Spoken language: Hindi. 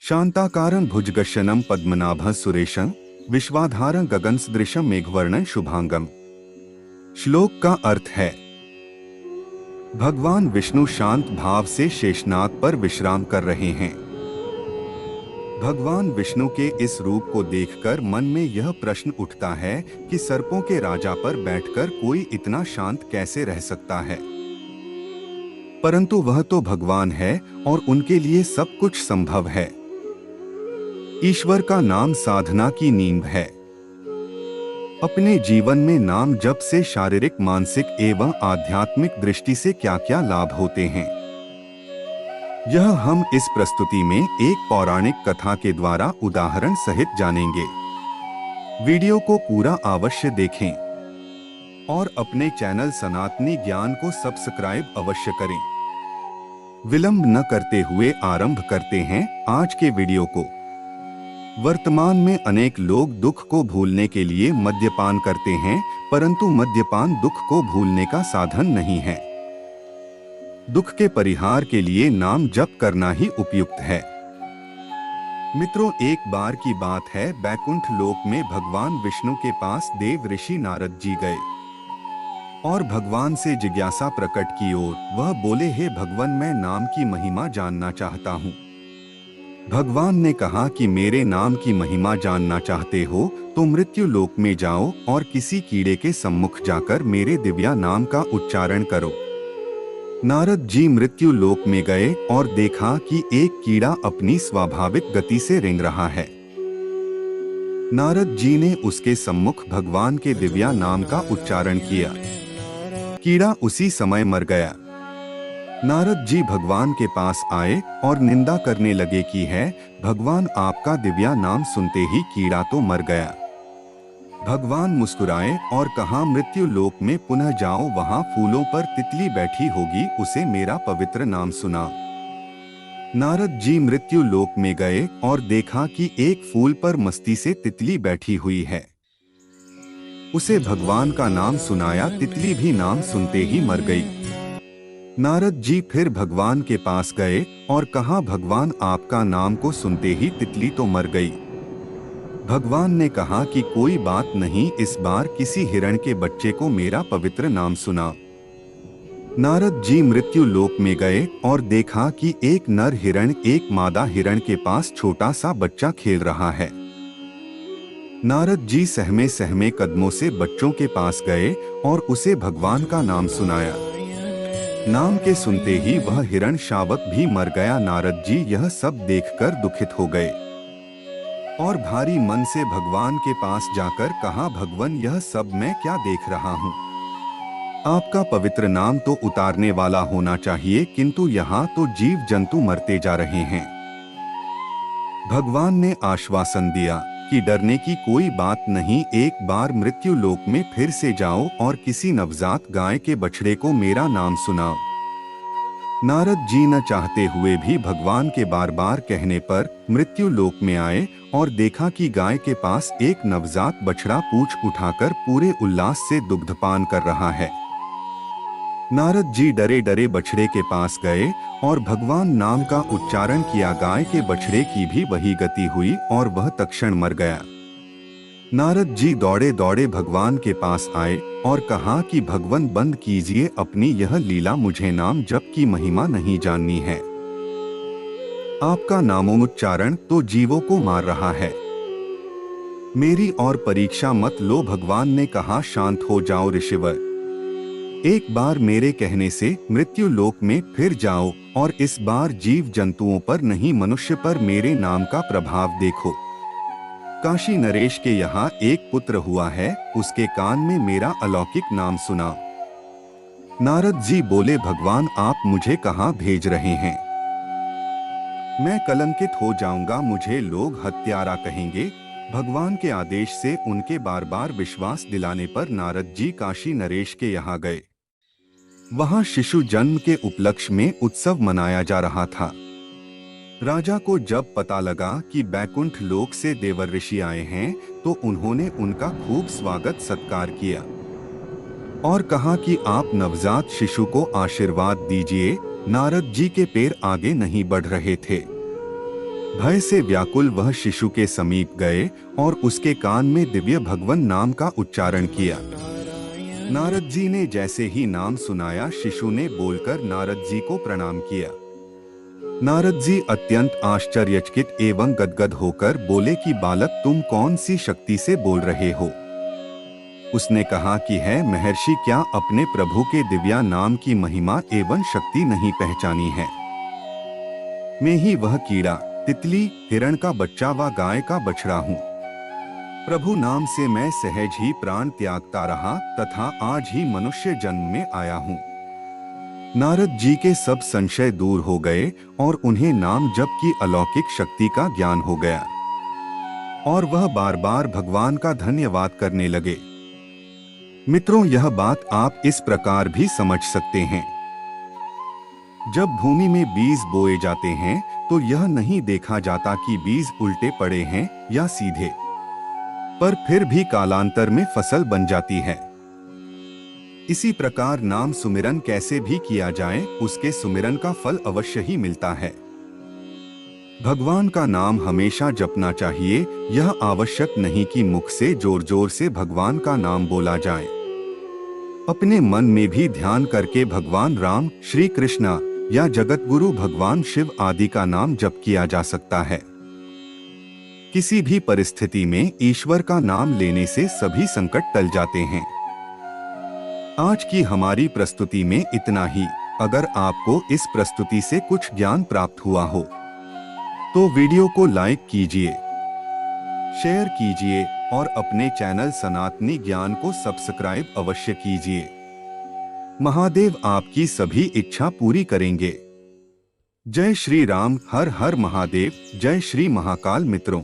शांताकारं भुजगशयनं पद्मनाभं सुरेशं विश्वाधारं गगनसदृशं मेघवर्णं शुभांगम। श्लोक का अर्थ है, भगवान विष्णु शांत भाव से शेषनाग पर विश्राम कर रहे हैं। भगवान विष्णु के इस रूप को देखकर मन में यह प्रश्न उठता है कि सर्पों के राजा पर बैठकर कोई इतना शांत कैसे रह सकता है। परंतु वह तो भगवान है और उनके लिए सब कुछ संभव है। ईश्वर का नाम साधना की नींव है। अपने जीवन में नाम जप से शारीरिक, मानसिक एवं आध्यात्मिक दृष्टि से क्या क्या लाभ होते हैं, यह हम इस प्रस्तुति में एक पौराणिक कथा के द्वारा उदाहरण सहित जानेंगे। वीडियो को पूरा अवश्य देखें और अपने चैनल सनातनी ज्ञान को सब्सक्राइब अवश्य करें। विलंब न करते हुए आरंभ करते हैं आज के वीडियो को। वर्तमान में अनेक लोग दुख को भूलने के लिए मद्यपान करते हैं, परंतु मद्यपान दुख को भूलने का साधन नहीं है। दुख के परिहार के लिए नाम जप करना ही उपयुक्त है। मित्रों, एक बार की बात है, बैकुंठ लोक में भगवान विष्णु के पास देव ऋषि नारद जी गए और भगवान से जिज्ञासा प्रकट की और वह बोले, हे भगवान, मैं नाम की महिमा जानना चाहता हूँ। भगवान ने कहा कि मेरे नाम की महिमा जानना चाहते हो तो मृत्यु लोक में जाओ और किसी कीड़े के सम्मुख जाकर मेरे दिव्या नाम का उच्चारण करो। नारद जी मृत्यु लोक में गए और देखा कि एक कीड़ा अपनी स्वाभाविक गति से रेंग रहा है। नारद जी ने उसके सम्मुख भगवान के दिव्या नाम का उच्चारण किया। कीड़ा उसी समय मर गया। नारद जी भगवान के पास आए और निंदा करने लगे कि है भगवान, आपका दिव्या नाम सुनते ही कीड़ा तो मर गया। भगवान मुस्कुराए और कहा, मृत्यु लोक में पुनः जाओ, वहां फूलों पर तितली बैठी होगी, उसे मेरा पवित्र नाम सुना। नारद जी मृत्यु लोक में गए और देखा कि एक फूल पर मस्ती से तितली बैठी हुई है। उसे भगवान का नाम सुनाया, तितली भी नाम सुनते ही मर गई। नारद जी फिर भगवान के पास गए और कहा, भगवान, आपका नाम को सुनते ही तितली तो मर गई। भगवान ने कहा कि कोई बात नहीं, इस बार किसी हिरण के बच्चे को मेरा पवित्र नाम सुना। नारद जी मृत्यु लोक में गए और देखा कि एक नर हिरण एक मादा हिरण के पास छोटा सा बच्चा खेल रहा है। नारद जी सहमे सहमे कदमों से बच्चों के पास गए और उसे भगवान का नाम सुनाया। नाम के सुनते ही वह हिरण शावक भी मर गया। नारद जी यह सब देखकर दुखित हो गए और भारी मन से भगवान के पास जाकर कहा, भगवान, यह सब मैं क्या देख रहा हूँ? आपका पवित्र नाम तो उतारने वाला होना चाहिए, किंतु यहाँ तो जीव जंतु मरते जा रहे हैं। भगवान ने आश्वासन दिया कि डरने की कोई बात नहीं, एक बार मृत्यु लोक में फिर से जाओ और किसी नवजात गाय के बछड़े को मेरा नाम सुनाओ। नारद जी न चाहते हुए भी भगवान के बार बार कहने पर मृत्यु लोक में आए और देखा कि गाय के पास एक नवजात बछड़ा पूंछ उठाकर पूरे उल्लास से दुग्धपान कर रहा है। नारद जी डरे डरे बछड़े के पास गए और भगवान नाम का उच्चारण किया। गाय के बछड़े की भी वही गति हुई और वह तत्क्षण मर गया। नारद जी दौड़े दौड़े भगवान के पास आए और कहा कि भगवान, बंद कीजिए अपनी यह लीला, मुझे नाम जप की महिमा नहीं जाननी है। आपका नामोच्चारण तो जीवों को मार रहा है। मेरी और परीक्षा मत लो। भगवान ने कहा, शांत हो जाओ ऋषिवर, एक बार मेरे कहने से मृत्यु लोक में फिर जाओ और इस बार जीव जंतुओं पर नहीं, मनुष्य पर मेरे नाम का प्रभाव देखो। काशी नरेश के यहाँ एक पुत्र हुआ है, उसके कान में मेरा अलौकिक नाम सुना। नारद जी बोले, भगवान, आप मुझे कहाँ भेज रहे हैं? मैं कलंकित हो जाऊंगा, मुझे लोग हत्यारा कहेंगे। भगवान के आदेश से उनके बार बार विश्वास दिलाने पर नारद जी काशी नरेश के यहाँ गए। वहां शिशु जन्म के उपलक्ष्य में उत्सव मनाया जा रहा था। राजा को जब पता लगा कि बैकुंठ लोक से देवर्षि आए हैं तो उन्होंने उनका खूब स्वागत सत्कार किया और कहा कि आप नवजात शिशु को आशीर्वाद दीजिए। नारद जी के पैर आगे नहीं बढ़ रहे थे। भय से व्याकुल वह शिशु के समीप गए और उसके कान में दिव्य भगवन नाम का उच्चारण किया। नारद जी ने जैसे ही नाम सुनाया, शिशु ने बोलकर नारद जी को प्रणाम किया। नारद जी अत्यंत आश्चर्यचकित एवं गदगद होकर बोले कि बालक, तुम कौन सी शक्ति से बोल रहे हो? उसने कहा कि है महर्षि, क्या अपने प्रभु के दिव्या नाम की महिमा एवं शक्ति नहीं पहचानी है? मैं ही वह कीड़ा, तितली, हिरण का बच्चा व गाय का बछड़ा हूँ। प्रभु नाम से मैं सहज ही प्राण त्यागता रहा तथा आज ही मनुष्य जन्म में आया हूँ। नारद जी के सब संशय दूर हो गए और उन्हें नाम जप की अलौकिक शक्ति का ज्ञान हो गया और वह बार बार भगवान का धन्यवाद करने लगे। मित्रों, यह बात आप इस प्रकार भी समझ सकते हैं। जब भूमि में बीज बोए जाते हैं तो यह नहीं देखा जाता कि बीज उल्टे पड़े हैं या सीधे, पर फिर भी कालांतर में फसल बन जाती है। इसी प्रकार नाम सुमिरन कैसे भी किया जाए, उसके सुमिरन का फल अवश्य ही मिलता है। भगवान का नाम हमेशा जपना चाहिए। यह आवश्यक नहीं कि मुख से जोर जोर से भगवान का नाम बोला जाए। अपने मन में भी ध्यान करके भगवान राम, श्री कृष्ण या जगत गुरु भगवान शिव आदि का नाम जप किया जा सकता है। किसी भी परिस्थिति में ईश्वर का नाम लेने से सभी संकट टल जाते हैं। आज की हमारी प्रस्तुति में इतना ही। अगर आपको इस प्रस्तुति से कुछ ज्ञान प्राप्त हुआ हो तो वीडियो को लाइक कीजिए, शेयर कीजिए और अपने चैनल सनातनी ज्ञान को सब्सक्राइब अवश्य कीजिए। महादेव आपकी सभी इच्छा पूरी करेंगे। जय श्री राम, हर हर महादेव, जय श्री महाकाल। मित्रों।